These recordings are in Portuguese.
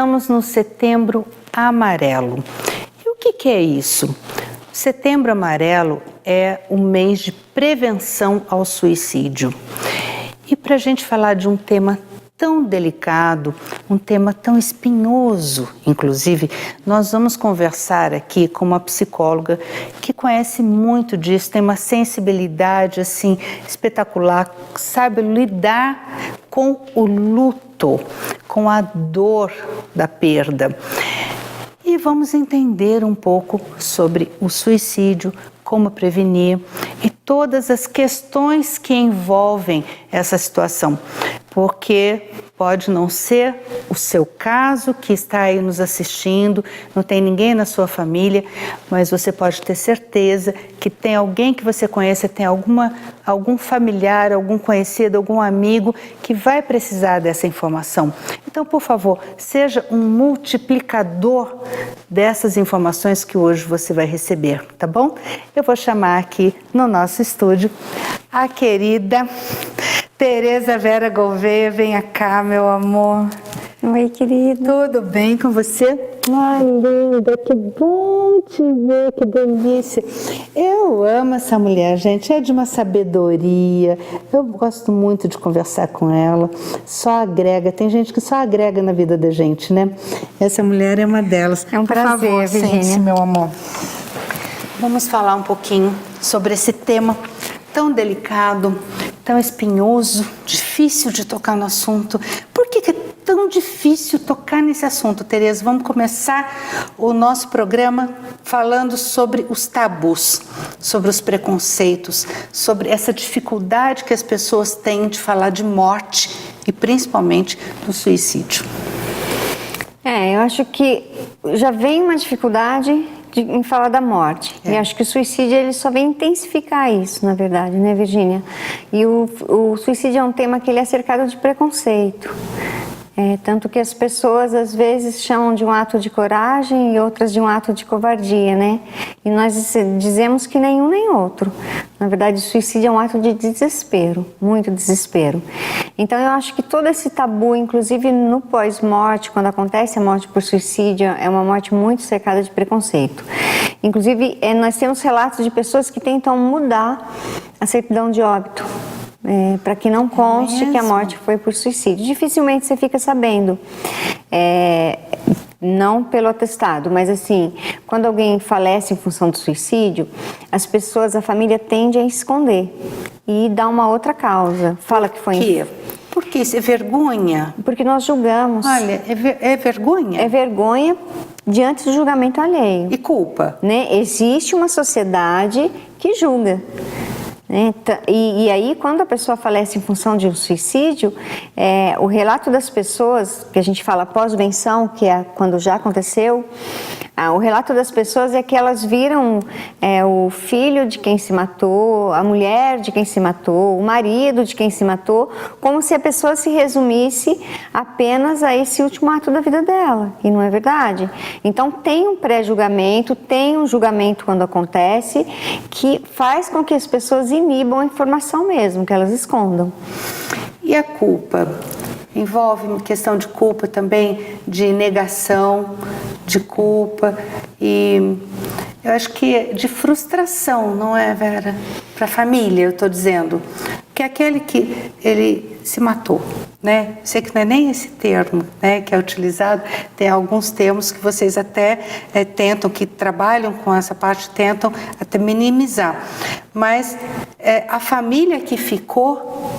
Estamos no Setembro Amarelo. E o que é isso? Setembro Amarelo é o mês de prevenção ao suicídio. E para a gente falar de um tema tão delicado, um tema tão espinhoso, inclusive, nós vamos conversar aqui com uma psicóloga que conhece muito disso, tem uma sensibilidade assim espetacular, sabe lidar com o luto, com a dor da perda. E vamos entender um pouco sobre o suicídio, como prevenir e todas as questões que envolvem essa situação, porque pode não ser o seu caso que está aí nos assistindo, não tem ninguém na sua família, mas você pode ter certeza que tem alguém que você conhece, tem algum familiar, algum conhecido, algum amigo que vai precisar dessa informação. Então, por favor, seja um multiplicador dessas informações que hoje você vai receber, tá bom? Eu vou chamar aqui no nosso estúdio a querida Tereza Vera Gouveia. Venha cá, meu amor. Oi, querida. Tudo bem com você? Ai, linda, que bom te ver, que delícia. Eu amo essa mulher, gente, é de uma sabedoria. Eu gosto muito de conversar com ela. Só agrega, tem gente que só agrega na vida da gente, né? Essa mulher é uma delas. É um prazer, por favor, Virgínia. sente-se, meu amor. Vamos falar um pouquinho sobre esse tema tão delicado, tão espinhoso, difícil de tocar no assunto. Por que é tão difícil tocar nesse assunto, Tereza? Vamos começar o nosso programa falando sobre os tabus, sobre os preconceitos, sobre essa dificuldade que as pessoas têm de falar de morte e principalmente do suicídio. Eu acho que já vem uma dificuldade em falar da morte. E acho que o suicídio ele só vem intensificar isso, na verdade, né, Virgínia? E o suicídio é um tema que ele é cercado de preconceito. Tanto que as pessoas às vezes chamam de um ato de coragem e outras de um ato de covardia, né? E nós dizemos que nenhum nem outro. Na verdade, o suicídio é um ato de desespero, muito desespero. Então eu acho que todo esse tabu, inclusive no pós-morte, quando acontece a morte por suicídio, é uma morte muito cercada de preconceito. Inclusive, nós temos relatos de pessoas que tentam mudar a certidão de óbito. Para que não conste que a morte foi por suicídio. Dificilmente você fica sabendo, não pelo atestado, mas assim, quando alguém falece em função do suicídio, as pessoas, a família tende a esconder e dá uma outra causa. Fala que foi... Por quê? Por que isso? É vergonha? Porque nós julgamos. Olha, é vergonha? É vergonha diante do julgamento alheio. E culpa? Né? Existe uma sociedade que julga. E aí, quando a pessoa falece em função de um suicídio, o relato das pessoas, que a gente fala pós-venção, que é quando já aconteceu, o relato das pessoas é que elas viram o filho de quem se matou, a mulher de quem se matou, o marido de quem se matou, como se a pessoa se resumisse apenas a esse último ato da vida dela, e não é verdade. Então tem um pré-julgamento, tem um julgamento quando acontece, que faz com que as pessoas inibam a informação mesmo, que elas escondam. E a culpa? Envolve uma questão de culpa também, de negação, de culpa e eu acho que de frustração, não é, Vera? Para a família, eu estou dizendo. Que é aquele que ele se matou, né? Sei que não é nem esse termo, né, que é utilizado, tem alguns termos que vocês até tentam, que trabalham com essa parte, tentam até minimizar. Mas a família que ficou,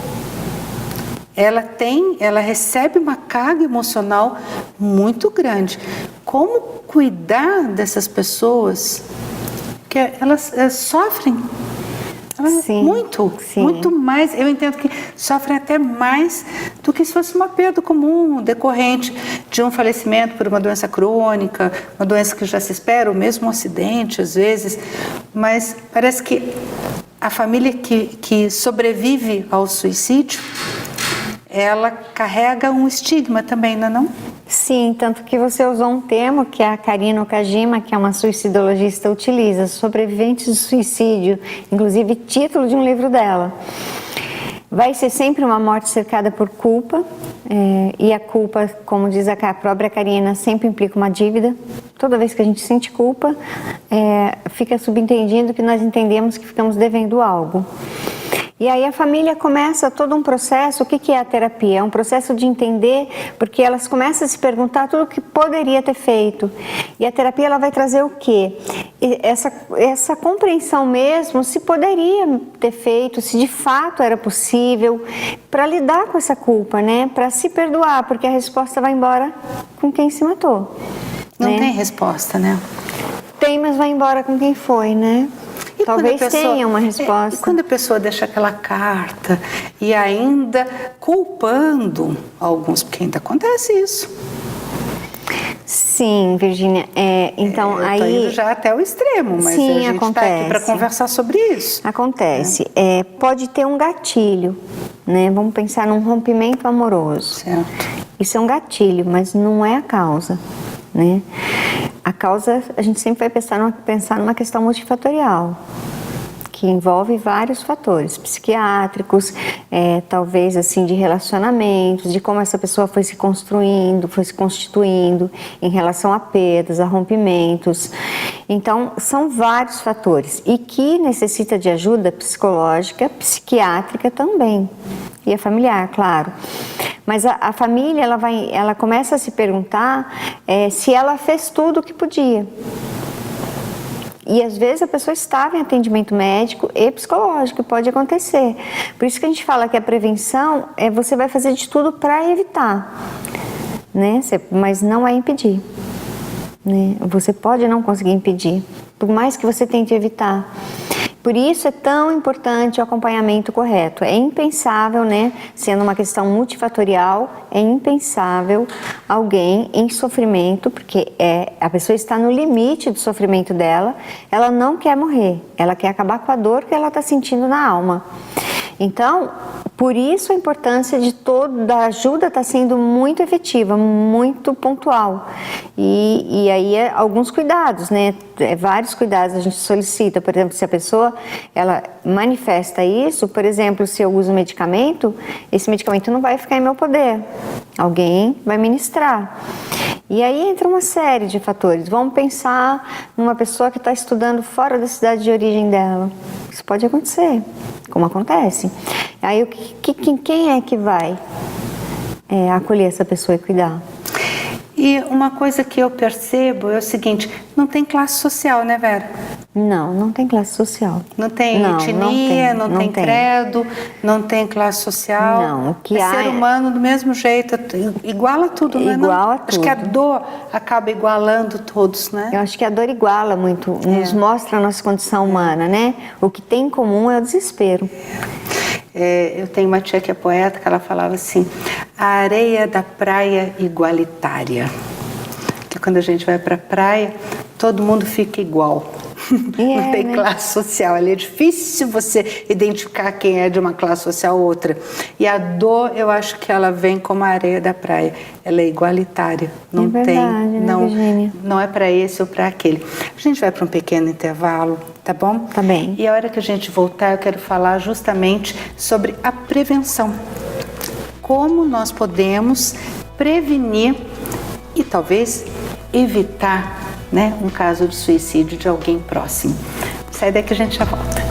ela recebe uma carga emocional muito grande. Como cuidar dessas pessoas que elas sofrem? Sim, muito mais. Eu entendo que sofrem até mais do que se fosse uma perda comum, decorrente de um falecimento por uma doença crônica, uma doença que já se espera, ou mesmo um acidente, às vezes. Mas parece que a família que sobrevive ao suicídio, ela carrega um estigma também, não é não? Sim, tanto que você usou um termo que a Karina Okajima, que é uma suicidologista, utiliza, sobreviventes do suicídio, inclusive título de um livro dela. Vai ser sempre uma morte cercada por culpa, e a culpa, como diz a própria Karina, sempre implica uma dívida. Toda vez que a gente sente culpa, fica subentendido que nós entendemos que ficamos devendo algo. E aí a família começa todo um processo. O que é a terapia? É um processo de entender, porque elas começam a se perguntar tudo o que poderia ter feito. E a terapia ela vai trazer o quê? Essa compreensão mesmo, se poderia ter feito, se de fato era possível, para lidar com essa culpa, né? Para se perdoar, porque a resposta vai embora com quem se matou. Não tem resposta, né? Tem, mas vai embora com quem foi, né? E talvez tenha uma resposta. E quando a pessoa deixa aquela carta e ainda culpando alguns, porque ainda acontece isso. Sim, Virgínia. Então eu aí tô indo já até o extremo, mas sim, a gente está aqui para conversar sobre isso. Acontece. Pode ter um gatilho, né? Vamos pensar num rompimento amoroso. Certo. Isso é um gatilho, mas não é a causa, né? A causa, a gente sempre vai pensar numa questão multifatorial, que envolve vários fatores psiquiátricos, talvez assim de relacionamentos, de como essa pessoa foi se construindo, foi se constituindo em relação a perdas, a rompimentos. Então, são vários fatores e que necessita de ajuda psicológica, psiquiátrica também, e a familiar, claro. Mas a família, ela começa a se perguntar se ela fez tudo o que podia. E às vezes a pessoa estava em atendimento médico e psicológico, pode acontecer. Por isso que a gente fala que a prevenção você vai fazer de tudo para evitar, né? Mas não é impedir, né? Você pode não conseguir impedir, por mais que você tente evitar. Por isso é tão importante o acompanhamento correto. É impensável, né, sendo uma questão multifatorial, é impensável alguém em sofrimento, porque a pessoa está no limite do sofrimento dela, ela não quer morrer, ela quer acabar com a dor que ela está sentindo na alma. Então, por isso a importância da ajuda está sendo muito efetiva, muito pontual. E aí alguns cuidados, né? Vários cuidados a gente solicita. Por exemplo, se a pessoa ela manifesta isso, por exemplo, se eu uso medicamento, esse medicamento não vai ficar em meu poder. Alguém vai ministrar. E aí entra uma série de fatores. Vamos pensar numa pessoa que está estudando fora da cidade de origem dela. Isso pode acontecer, como acontece. Aí quem é que vai acolher essa pessoa e cuidar? E uma coisa que eu percebo é o seguinte, não tem classe social, né, Vera? Não tem classe social. Não tem etnia, não tem credo, não tem classe social. Não, o que há ser humano do mesmo jeito, iguala tudo, né? Igual a tudo. Acho que a dor acaba igualando todos, né? Eu acho que a dor iguala muito, nos mostra a nossa condição humana, né? O que tem em comum é o desespero. Eu tenho uma tia que é poeta, que ela falava assim, a areia da praia igualitária. Que quando a gente vai para a praia, todo mundo fica igual. Não tem classe social, ali é difícil você identificar quem é de uma classe social ou outra. E a dor, eu acho que ela vem como a areia da praia, ela é igualitária, não verdade, né, não é para esse ou para aquele. A gente vai para um pequeno intervalo, tá bom? Tá bem. E a hora que a gente voltar, eu quero falar justamente sobre a prevenção. Como nós podemos prevenir e talvez evitar, né, um caso de suicídio de alguém próximo. Sai daí que a gente já volta.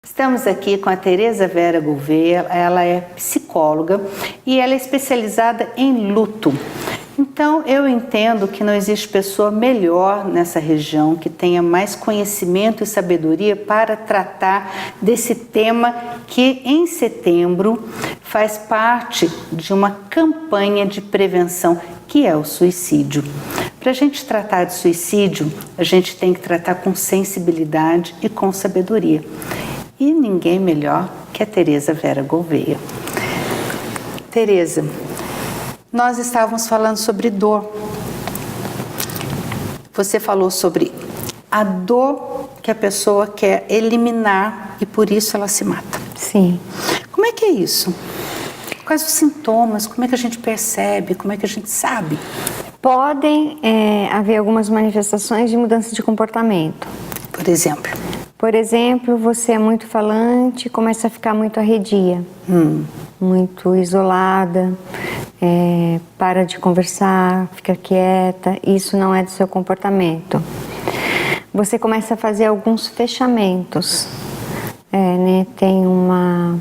Estamos aqui com a Tereza Vera Gouveia, ela é psicóloga e ela é especializada em luto. Então, eu entendo que não existe pessoa melhor nessa região que tenha mais conhecimento e sabedoria para tratar desse tema que, em setembro, faz parte de uma campanha de prevenção, que é o suicídio. Para a gente tratar de suicídio, a gente tem que tratar com sensibilidade e com sabedoria. E ninguém melhor que a Tereza Vera Gouveia. Tereza, nós estávamos falando sobre dor. Você falou sobre a dor que a pessoa quer eliminar e por isso ela se mata. Sim. Como é que é isso? Quais os sintomas? Como é que a gente percebe? Como é que a gente sabe? Podem haver algumas manifestações de mudança de comportamento. Por exemplo? Por exemplo, você é muito falante, começa a ficar muito arredia, muito isolada, para de conversar, fica quieta, isso não é do seu comportamento. Você começa a fazer alguns fechamentos, né? Tem uma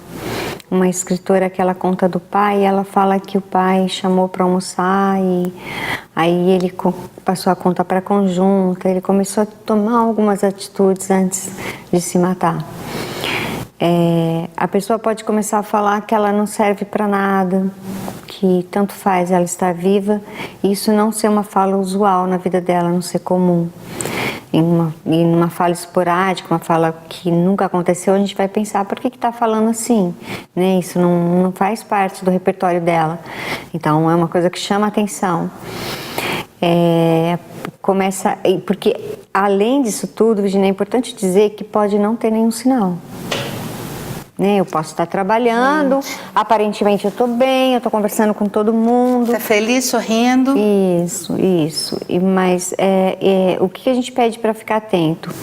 escritora que ela conta do pai, e ela fala que o pai chamou para almoçar e aí ele passou a conta para conjunta, ele começou a tomar algumas atitudes antes de se matar. A pessoa pode começar a falar que ela não serve para nada, que tanto faz ela estar viva, e isso não ser uma fala usual na vida dela, não ser comum. Em uma fala esporádica, uma fala que nunca aconteceu, a gente vai pensar, por que está falando assim? Né? Isso não faz parte do repertório dela. Então, é uma coisa que chama atenção. Porque, além disso tudo, Virginia, é importante dizer que pode não ter nenhum sinal. Né? Eu posso estar trabalhando, aparentemente eu estou bem, eu estou conversando com todo mundo. Está feliz, sorrindo. Isso. Mas o que a gente pede para ficar atento?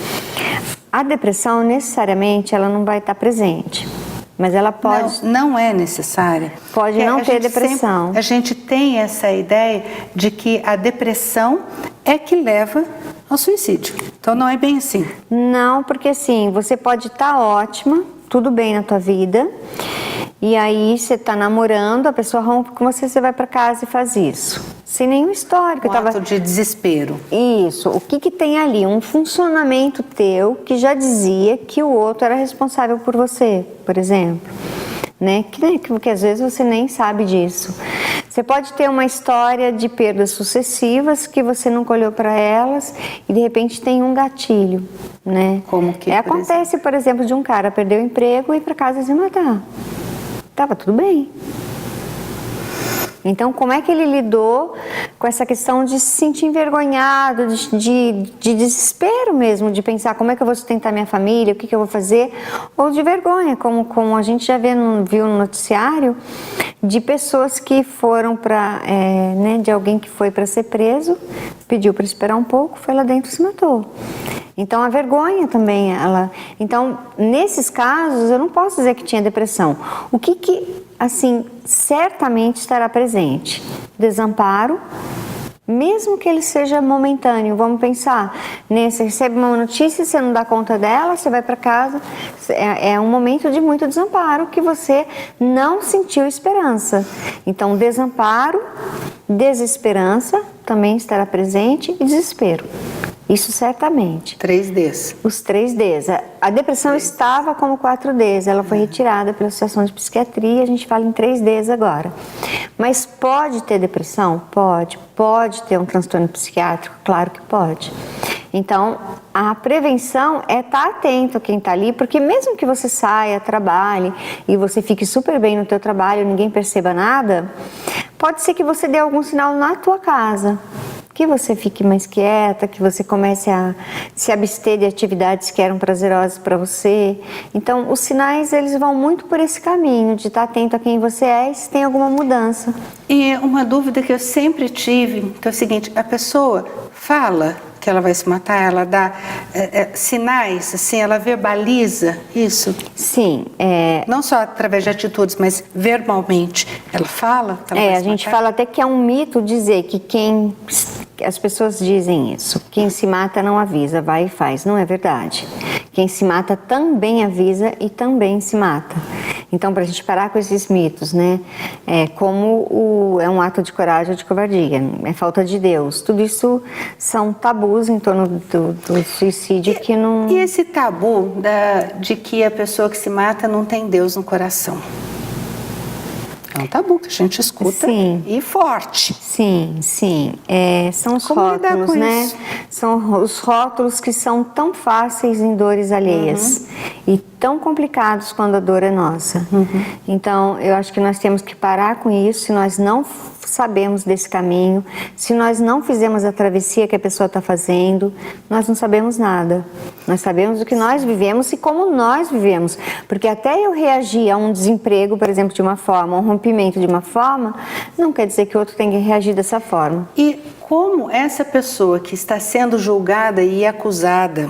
A depressão, necessariamente, ela não vai estar presente. Mas ela pode... Não é necessária. Pode não ter depressão. A gente tem essa ideia de que a depressão é que leva ao suicídio. Então não é bem assim. Não, porque assim, você pode estar ótima, tudo bem na tua vida, e aí você está namorando, a pessoa rompe com você, você vai para casa e faz isso. Sem nenhum histórico. Ato de desespero. Isso. O que tem ali? Um funcionamento teu que já dizia que o outro era responsável por você, por exemplo. Né? Que às vezes você nem sabe disso. Você pode ter uma história de perdas sucessivas que você nunca olhou para elas e de repente tem um gatilho, né? Como que? Acontece, por exemplo, de um cara perder o emprego e ir para casa se matar. Tava tudo bem. Então, como é que ele lidou com essa questão de se sentir envergonhado, de desespero mesmo, de pensar como é que eu vou sustentar minha família, o que eu vou fazer, ou de vergonha, como a gente já viu no noticiário, de pessoas que foram de alguém que foi para ser preso, pediu para esperar um pouco, foi lá dentro e se matou. Então, a vergonha também, Então, nesses casos, eu não posso dizer que tinha depressão. O que assim, certamente estará presente? Desamparo, mesmo que ele seja momentâneo. Vamos pensar, né? Você recebe uma notícia, você não dá conta dela, você vai para casa, é um momento de muito desamparo que você não sentiu esperança. Então, desamparo, desesperança também estará presente e desespero. Isso certamente. 3 Ds. Os 3 Ds. A depressão estava como 4 Ds, ela foi retirada pela Associação de Psiquiatria, a gente fala em 3 Ds agora. Mas pode ter depressão? Pode. Pode ter um transtorno psiquiátrico? Claro que pode. Então, a prevenção é estar atento a quem está ali, porque mesmo que você saia, trabalhe e você fique super bem no teu trabalho, ninguém perceba nada, pode ser que você dê algum sinal na tua casa. Que você fique mais quieta, que você comece a se abster de atividades que eram prazerosas para você. Então, os sinais, eles vão muito por esse caminho, de estar atento a quem você é e se tem alguma mudança. E uma dúvida que eu sempre tive, que é o seguinte, a pessoa fala que ela vai se matar, ela dá sinais, assim, ela verbaliza isso? Sim. Não só através de atitudes, mas verbalmente. Ela fala que ela vai se matar? A gente fala até que é um mito dizer que as pessoas dizem isso. Quem se mata não avisa, vai e faz. Não é verdade. Quem se mata também avisa e também se mata. Então, para a gente parar com esses mitos, né? É um ato de coragem ou de covardia, é falta de Deus. Tudo isso são tabus em torno do suicídio que não... E esse tabu de que a pessoa que se mata não tem Deus no coração? É um tabu que a gente escuta. Sim. E forte. Sim. São os rótulos, né? São os rótulos que são tão fáceis em dores alheias. e tão complicados quando a dor é nossa. Então, eu acho que nós temos que parar com isso. Se nós não sabemos desse caminho, se nós não fizemos a travessia que a pessoa está fazendo, nós não sabemos nada. Nós sabemos o que nós vivemos e como nós vivemos. Porque até eu reagir a um desemprego, por exemplo, de uma forma, um rompimento de uma forma, não quer dizer que o outro tenha que reagir dessa forma. E como essa pessoa que está sendo julgada e acusada,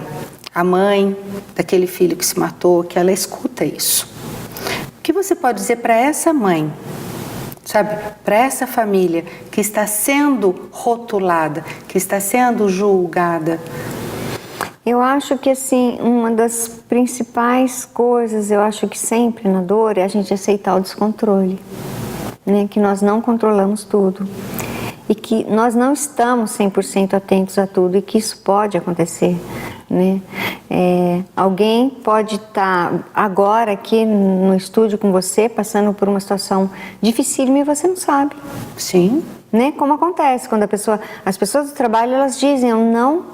a mãe daquele filho que se matou, que ela escuta isso, o que você pode dizer para essa mãe, sabe, para essa família que está sendo rotulada, que está sendo julgada? Eu acho que, assim, uma das principais coisas, eu acho que sempre na dor, é a gente aceitar o descontrole, né? Que nós não controlamos tudo e que nós não estamos 100% atentos a tudo e que isso pode acontecer, né? Alguém pode estar agora aqui no estúdio com você, passando por uma situação dificílima e você não sabe. Sim. Né? Como acontece quando as pessoas do trabalho, elas dizem, eu não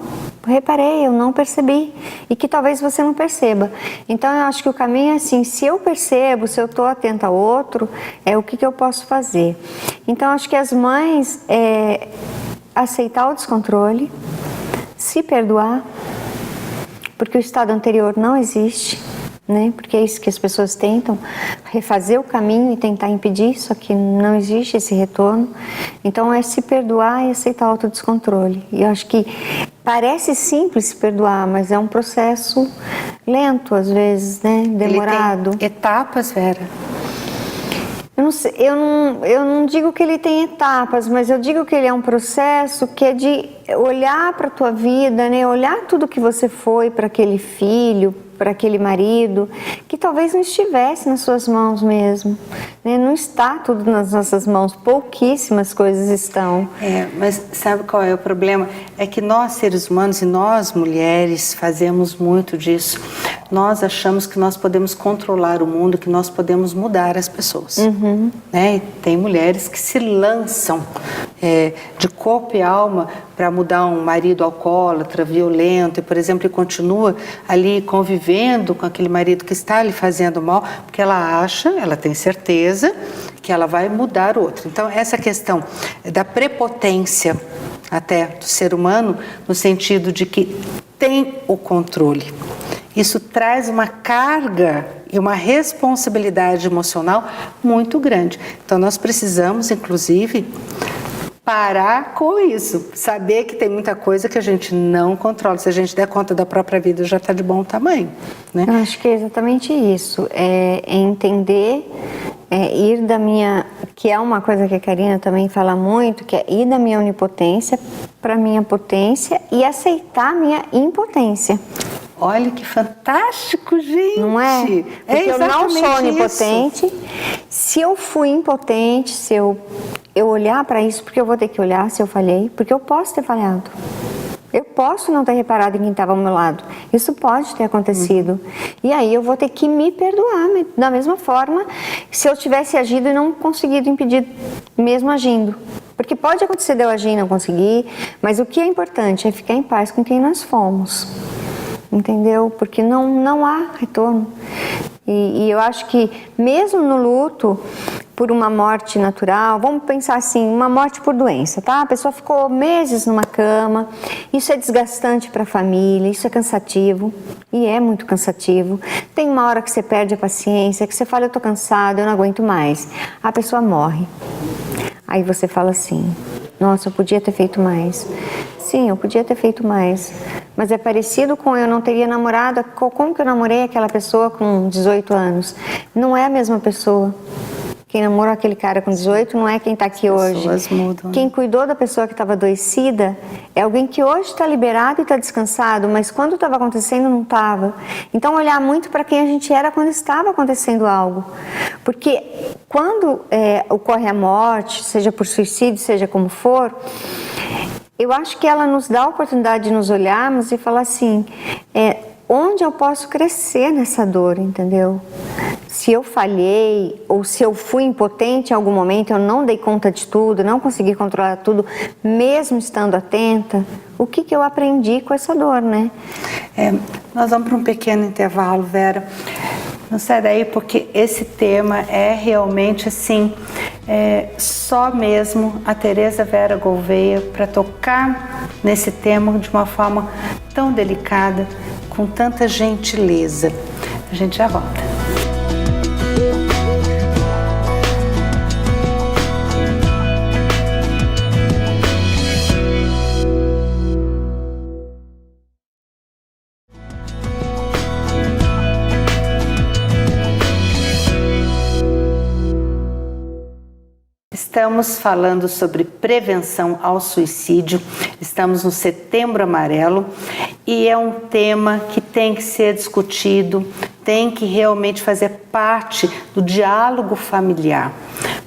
reparei, eu não percebi, e que talvez você não perceba. Então eu acho que o caminho é assim, se eu percebo, se eu estou atenta ao outro, o que eu posso fazer. Então acho que as mães, aceitar o descontrole, se perdoar, porque o estado anterior não existe, né? Porque é isso que as pessoas tentam, refazer o caminho e tentar impedir, só que não existe esse retorno. Então é se perdoar e aceitar o autodescontrole. E eu acho que parece simples se perdoar, mas é um processo lento às vezes, né? Demorado. Ele tem etapas, Vera? Eu não sei, eu não digo que ele tem etapas, mas eu digo que ele é um processo que é de olhar para a tua vida, né? Olhar tudo que você foi para aquele filho, para aquele marido, que talvez não estivesse nas suas mãos mesmo, né? Não está tudo nas nossas mãos, pouquíssimas coisas estão. Mas sabe qual é o problema? É que nós, seres humanos, e nós, mulheres, fazemos muito disso. Nós achamos que nós podemos controlar o mundo, que nós podemos mudar as pessoas. Né? E tem mulheres que se lançam de corpo e alma para mudar um marido alcoólatra, violento, e, por exemplo, continua ali convivendo com aquele marido que está lhe fazendo mal, porque ela acha, ela tem certeza que ela vai mudar o outro. Então, essa questão da prepotência até do ser humano, no sentido de que tem o controle. Isso traz uma carga e uma responsabilidade emocional muito grande. Então, nós precisamos, inclusive, parar com isso, saber que tem muita coisa que a gente não controla. Se a gente der conta da própria vida, já está de bom tamanho, né? Eu acho que é exatamente isso, é entender, ir da minha, que é uma coisa que a Karina também fala muito, que é ir da minha onipotência para a minha potência e aceitar a minha impotência. Olha que fantástico, gente! Não é? Porque eu não sou onipotente. Isso. Se eu fui impotente, se eu olhar para isso, porque eu vou ter que olhar se eu falhei, porque eu posso ter falhado. Eu posso não ter reparado em quem estava ao meu lado. Isso pode ter acontecido. E aí eu vou ter que me perdoar da mesma forma se eu tivesse agido e não conseguido impedir, mesmo agindo. Porque pode acontecer de eu agir e não conseguir, mas o que é importante é ficar em paz com quem nós fomos. Entendeu? Porque não há retorno. E eu acho que mesmo no luto por uma morte natural, vamos pensar assim, uma morte por doença, tá? A pessoa ficou meses numa cama, isso é desgastante para a família, isso é cansativo, e é muito cansativo. Tem uma hora que você perde a paciência, que você fala, eu tô cansado, eu não aguento mais. A pessoa morre. Aí você fala assim, nossa, eu podia ter feito mais. Sim, eu podia ter feito mais. Mas é parecido com eu não teria namorado, como que eu namorei aquela pessoa com 18 anos? Não é a mesma pessoa. Quem namorou aquele cara com 18 não é quem está aqui hoje. Mudam. Quem cuidou da pessoa que estava adoecida é alguém que hoje está liberado e está descansado, mas quando estava acontecendo não estava. Então olhar muito para quem a gente era quando estava acontecendo algo. Porque quando ocorre a morte, seja por suicídio, seja como for, eu acho que ela nos dá a oportunidade de nos olharmos e falar assim, onde eu posso crescer nessa dor, entendeu? Se eu falhei ou se eu fui impotente em algum momento, eu não dei conta de tudo, não consegui controlar tudo, mesmo estando atenta, o que eu aprendi com essa dor, né? Nós vamos para um pequeno intervalo, Vera. Não sai daí, porque esse tema é realmente assim, só mesmo a Tereza Vera Gouveia para tocar nesse tema de uma forma tão delicada, com tanta gentileza. A gente já volta. Estamos falando sobre prevenção ao suicídio, estamos no Setembro Amarelo e é um tema que tem que ser discutido, tem que realmente fazer parte do diálogo familiar,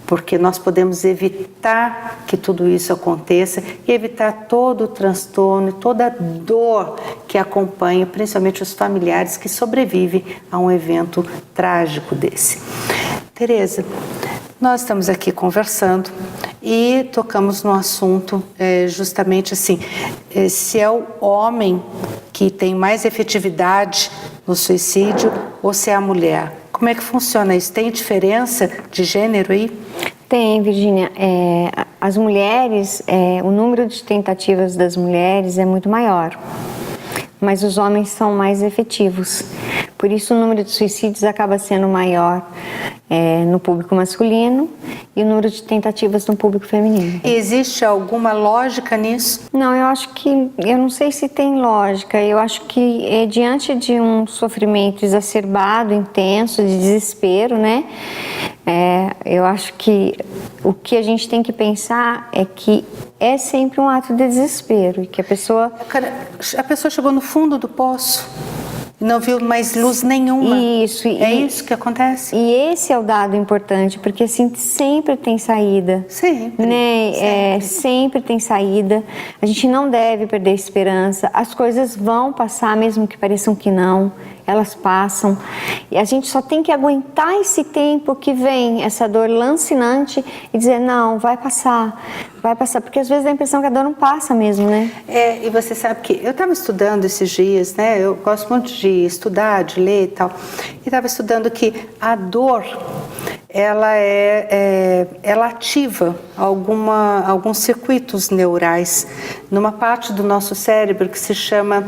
porque nós podemos evitar que tudo isso aconteça e evitar todo o transtorno e toda a dor que acompanha, principalmente os familiares que sobrevivem a um evento trágico desse. Tereza, nós estamos aqui conversando e tocamos no assunto justamente assim, se é o homem que tem mais efetividade no suicídio ou se é a mulher. Como é que funciona isso? Tem diferença de gênero aí? Tem, Virgínia. As mulheres, o número de tentativas das mulheres é muito maior, mas os homens são mais efetivos. Por isso o número de suicídios acaba sendo maior no público masculino e o número de tentativas no público feminino. Existe alguma lógica nisso? Não, eu não sei se tem lógica. Eu acho que diante de um sofrimento exacerbado, intenso, de desespero, né? Eu acho que o que a gente tem que pensar é que é sempre um ato de desespero e que a pessoa chegou no fundo do poço. Não viu mais luz nenhuma. Isso. Isso que acontece? E esse é o dado importante, porque assim, sempre tem saída. Sempre. Né? Sempre tem saída. A gente não deve perder a esperança. As coisas vão passar, mesmo que pareçam que não. Elas passam. E a gente só tem que aguentar esse tempo que vem, essa dor lancinante, e dizer, não, vai passar. Porque às vezes dá a impressão que a dor não passa mesmo, né? E você sabe que eu estava estudando esses dias, né? Eu gosto muito de estudar, de ler e tal. E estava estudando que a dor, ela ativa alguns circuitos neurais numa parte do nosso cérebro que se chama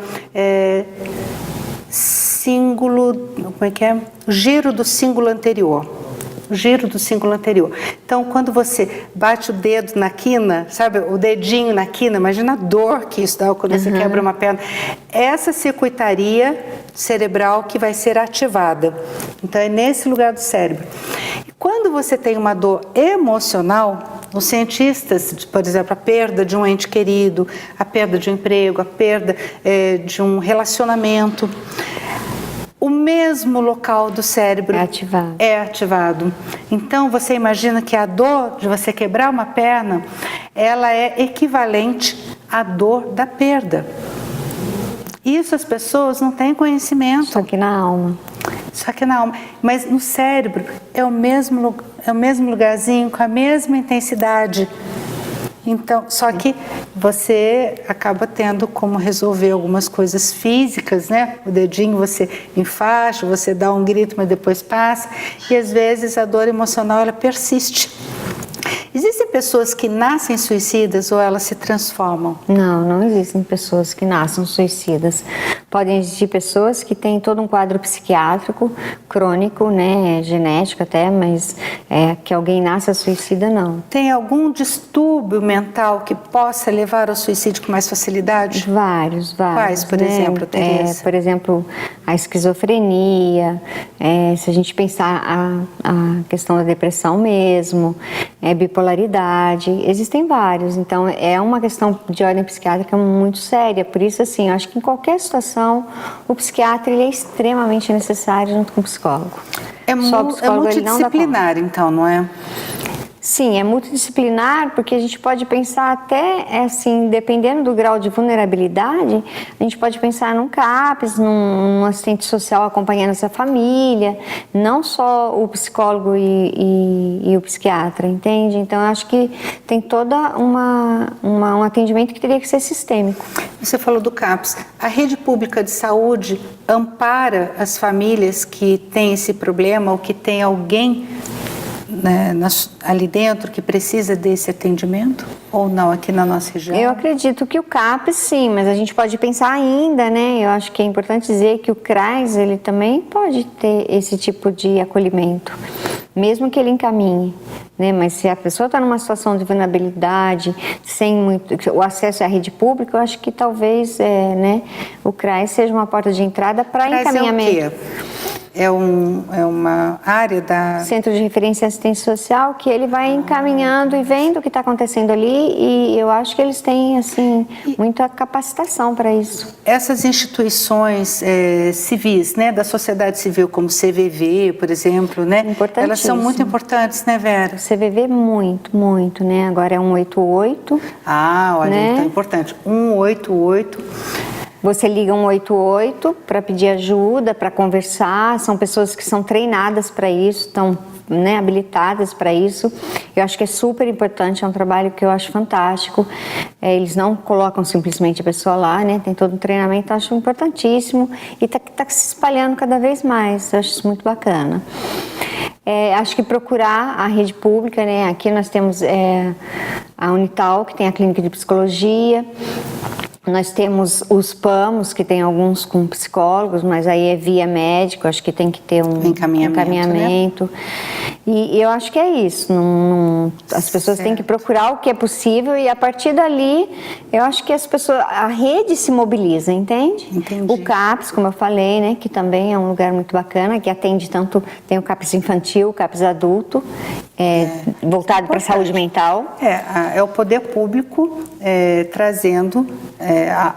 giro do cíngulo anterior. Giro do cíngulo anterior. Então, quando você bate o dedo na quina, sabe, o dedinho na quina, imagina a dor que isso dá quando você quebra uma perna. Essa circuitaria cerebral que vai ser ativada. Então, é nesse lugar do cérebro. E quando você tem uma dor emocional, os cientistas, por exemplo, a perda de um ente querido, a perda de um emprego, a perda de um relacionamento, o mesmo local do cérebro é ativado. Então, você imagina que a dor de você quebrar uma perna, ela é equivalente à dor da perda. Isso as pessoas não têm conhecimento. Só que na alma. Mas no cérebro é o mesmo lugarzinho, com a mesma intensidade. Então, só que você acaba tendo como resolver algumas coisas físicas, né? O dedinho você enfaixa, você dá um grito, mas depois passa. E às vezes a dor emocional, ela persiste. Existem pessoas que nascem suicidas ou elas se transformam? Não existem pessoas que nascem suicidas. Podem existir pessoas que têm todo um quadro psiquiátrico, crônico, né, genético até, mas que alguém nasça suicida, não. Tem algum distúrbio mental que possa levar ao suicídio com mais facilidade? Vários. Quais, por exemplo, Tereza? Por exemplo, a esquizofrenia, se a gente pensar a questão da depressão mesmo, bipolaridade, existem vários. Então, é uma questão de ordem psiquiátrica muito séria. Por isso, assim, eu acho que em qualquer situação, o psiquiatra ele é extremamente necessário junto com o psicólogo. É multidisciplinar, então, não é? Sim, é multidisciplinar, porque a gente pode pensar até, assim, dependendo do grau de vulnerabilidade, a gente pode pensar num CAPS, num assistente social acompanhando essa família, não só o psicólogo e o psiquiatra, entende? Então, eu acho que tem toda um atendimento que teria que ser sistêmico. Você falou do CAPS. A rede pública de saúde ampara as famílias que têm esse problema ou que tem alguém, né, ali dentro que precisa desse atendimento ou não aqui na nossa região? Eu acredito que o CAPS sim, mas a gente pode pensar ainda, né? Eu acho que é importante dizer que o CRAS, ele também pode ter esse tipo de acolhimento, mesmo que ele encaminhe, né? Mas se a pessoa está numa situação de vulnerabilidade, sem muito o acesso à rede pública, eu acho que talvez, né, o CRAS seja uma porta de entrada para encaminhamento. É o quê? É uma área da... Centro de Referência e Assistência Social, que ele vai encaminhando e vendo o que está acontecendo ali, e eu acho que eles têm, assim, muita capacitação para isso. Essas instituições civis, né, da sociedade civil, como o CVV, por exemplo, né, elas são muito importantes, né, Vera? O CVV muito, né, agora é 188. Ah, olha, né? Então é importante, 188... Você liga 188 para pedir ajuda, para conversar. São pessoas que são treinadas para isso, estão, né, habilitadas para isso. Eu acho que é super importante, é um trabalho que eu acho fantástico. Eles não colocam simplesmente a pessoa lá, né? Tem todo um treinamento, eu acho importantíssimo. E está se espalhando cada vez mais, eu acho isso muito bacana. Acho que procurar a rede pública, né? Aqui nós temos a Unital, que tem a clínica de psicologia. Nós temos os PAMOS, que tem alguns com psicólogos, mas aí é via médico, acho que tem que ter um encaminhamento. Né? E eu acho que é isso, as pessoas têm que procurar o que é possível e a partir dali, eu acho que a rede se mobiliza, entende? Entendi. O CAPS, como eu falei, né, que também é um lugar muito bacana, que atende tanto, tem o CAPS infantil, o CAPS adulto, voltado para a saúde mental. É o poder público trazendo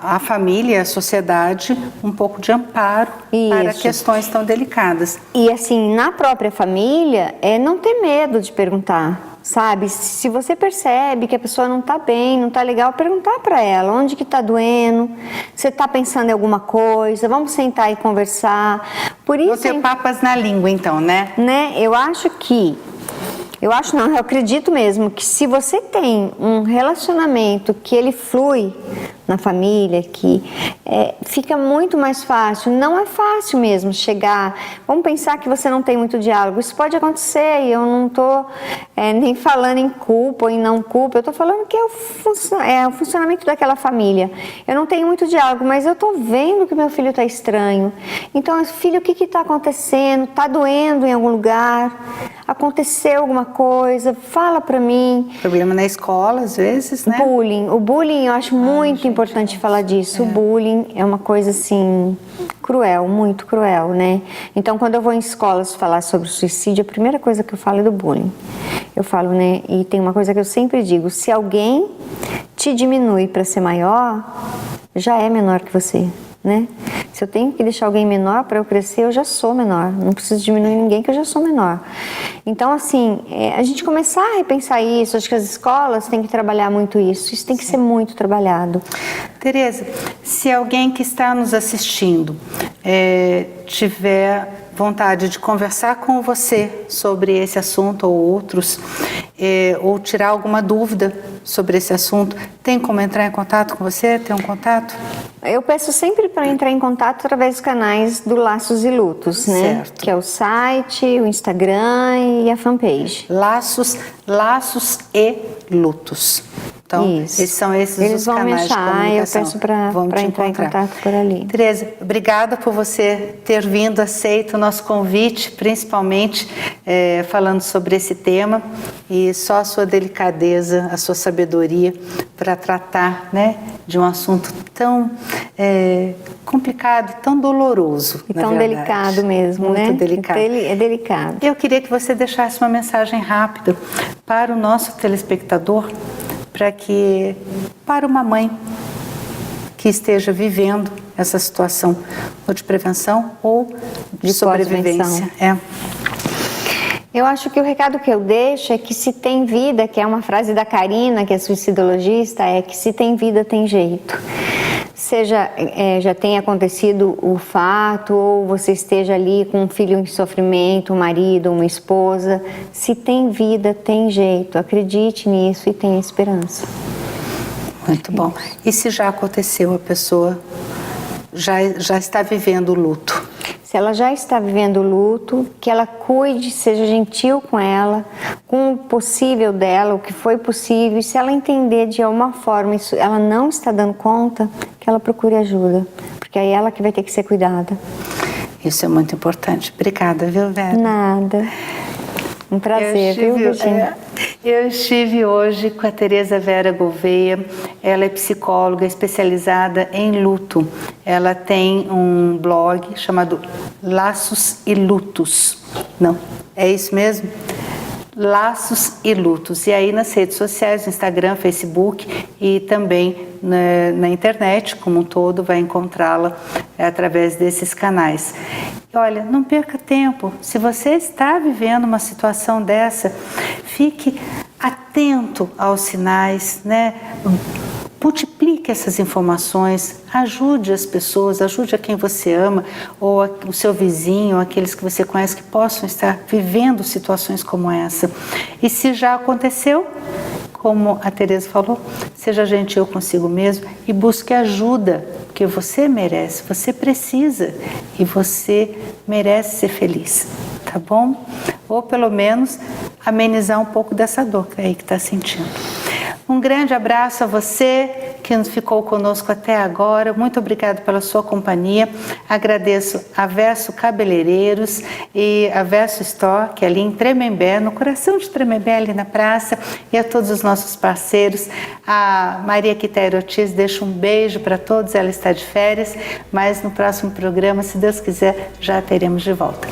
a família, a sociedade, um pouco de amparo para questões tão delicadas. E assim, na própria família, não ter medo de perguntar, sabe? Se você percebe que a pessoa não está bem, não está legal, perguntar para ela onde que está doendo, você está pensando em alguma coisa, vamos sentar e conversar. Por isso, não ter papas na língua, então, né? Eu acredito mesmo que se você tem um relacionamento que ele flui na família, que fica muito mais fácil. Não é fácil mesmo chegar. Vamos pensar que você não tem muito diálogo. Isso pode acontecer e eu não estou nem falando em culpa ou em não culpa. Eu estou falando que é o funcionamento daquela família. Eu não tenho muito diálogo, mas eu estou vendo que meu filho está estranho. Então, filho, o que está acontecendo? Está doendo em algum lugar? Aconteceu alguma coisa? Fala para mim. Problema na escola, às vezes, né? Bullying. O bullying, eu acho muito importante falar disso. O bullying é uma coisa, assim, cruel, muito cruel, né? Então, quando eu vou em escolas falar sobre suicídio, a primeira coisa que eu falo é do bullying. Eu falo, né? E tem uma coisa que eu sempre digo: se alguém te diminui para ser maior, já é menor que você, né? Se eu tenho que deixar alguém menor para eu crescer, eu já sou menor. Não preciso diminuir ninguém, que eu já sou menor. Então, assim, a gente começar a repensar isso. Acho que as escolas têm que trabalhar muito isso. Isso tem que ser muito trabalhado. Tereza, se alguém que está nos assistindo tiver vontade de conversar com você sobre esse assunto ou outros, ou tirar alguma dúvida sobre esse assunto, tem como entrar em contato com você? Tem um contato? Eu peço sempre para entrar em contato através dos canais do Laços e Lutos, né? Certo. Que é o site, o Instagram e a fanpage. Laços e Lutos. Então, são esses os canais de comunicação. Eu peço para entrar em contato por ali. Tereza, obrigada por você ter vindo, aceito o nosso convite, principalmente falando sobre esse tema, e só a sua delicadeza, a sua sabedoria para tratar, né, de um assunto tão complicado, tão doloroso, e tão delicado mesmo, muito, né? Delicado. É delicado. Eu queria que você deixasse uma mensagem rápida para o nosso telespectador, para uma mãe que esteja vivendo essa situação, ou de prevenção ou de sobrevivência. Eu acho que o recado que eu deixo é que se tem vida, que é uma frase da Karina, que é suicidologista, é que se tem vida, tem jeito. Seja já tenha acontecido o fato, ou você esteja ali com um filho em sofrimento, um marido, uma esposa, se tem vida, tem jeito. Acredite nisso e tenha esperança. Muito bom. E se já aconteceu, a pessoa já está vivendo o luto? Se ela já está vivendo o luto, que ela cuide, seja gentil com ela, com o possível dela, o que foi possível. E se ela entender de alguma forma isso, ela não está dando conta, que ela procure ajuda, porque é ela que vai ter que ser cuidada. Isso é muito importante. Obrigada, viu, Vera? Nada. Um prazer, viu, Virginia? Eu estive hoje com a Tereza Vera Gouveia. Ela é psicóloga especializada em luto. Ela tem um blog chamado Laços e Lutos. Não, é isso mesmo? Laços e Lutos. E aí nas redes sociais, no Instagram, Facebook e também na internet como um todo, vai encontrá-la através desses canais. E olha, não perca tempo. Se você está vivendo uma situação dessa, fique atento aos sinais, né? Multiplique essas informações, ajude as pessoas, ajude a quem você ama, ou o seu vizinho, ou aqueles que você conhece que possam estar vivendo situações como essa. E se já aconteceu, como a Tereza falou, seja gentil consigo mesmo e busque ajuda, porque você merece, você precisa e você merece ser feliz, tá bom? Ou pelo menos amenizar um pouco dessa dor aí que está sentindo. Um grande abraço a você que ficou conosco até agora. Muito obrigada pela sua companhia. Agradeço a Verso Cabeleireiros e a Verso Store, que é ali em Tremembé, no coração de Tremembé, ali na praça, e a todos os nossos parceiros. A Maria Quitéria Ortiz deixa um beijo para todos. Ela está de férias, mas no próximo programa, se Deus quiser, já teremos de volta.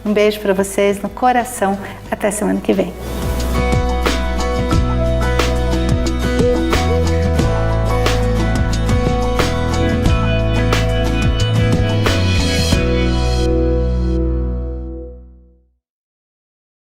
Um beijo para vocês no coração. Até semana que vem.